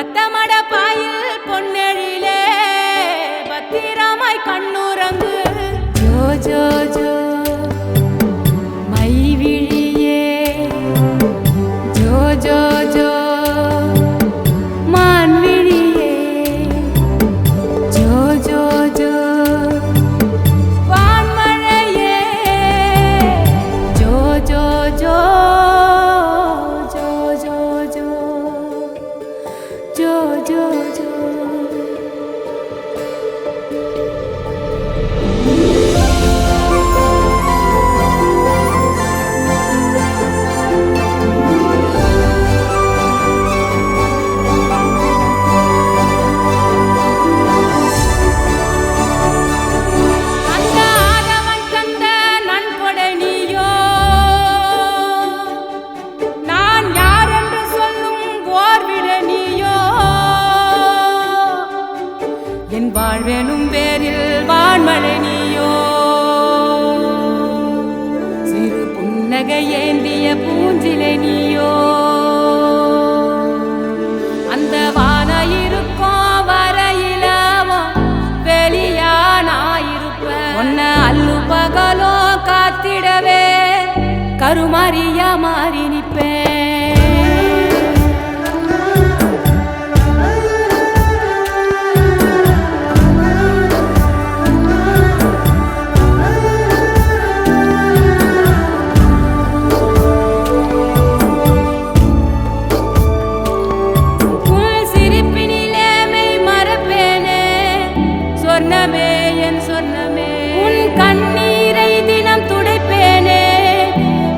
பத்தமட boil பொன்னெழிலே பத்திரமாய் கண்ணுறங்கு. ஜோ ஜோ ஜோ மைவிழியே, ஜோ ஜோ ஜோ மான்விழியே, ஜோ ஜோ ஜோ வான்மழையே, ஜோ ஜோ ஜோ ஜோ ஜோ ஜோ ஜோ ஜோ ஜோ. என் வாழ்வேனும் பேரில் வான்மழை நீயோ, சிறு புன்னகை ஏந்திய பூஞ்சிலை நீயோ, அந்த வான இருக்கும் வரையிலவும் வெளியானாயிருப்ப. உன்ன அல்லு பகலோ காத்திடவே கருமாரியா மாறி நிற்பேன். சொர்ணமே என் சொர்ணமே, உன் கண்ணீரை தினம் துடைப்பேனே.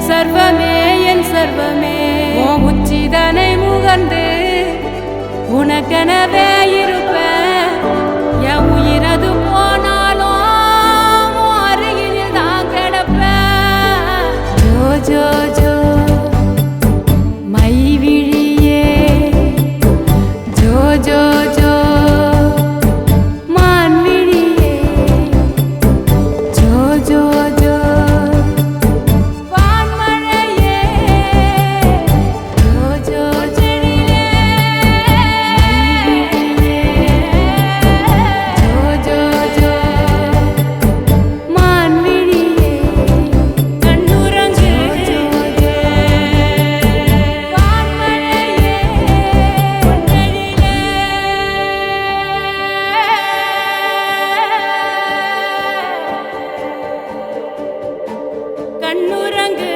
சர்வமே என் சர்வமே, ஓ உச்சிதனை முகர்ந்து உனக்கெனவே இருப்பேன். என் உயிரது போனாலும் அருகில் தான் கிடப்பேன். ஜோ ஜோ ஜோ மைவிழியே, ஜோ ஜோ ஜோ கண்ணுறங்கு.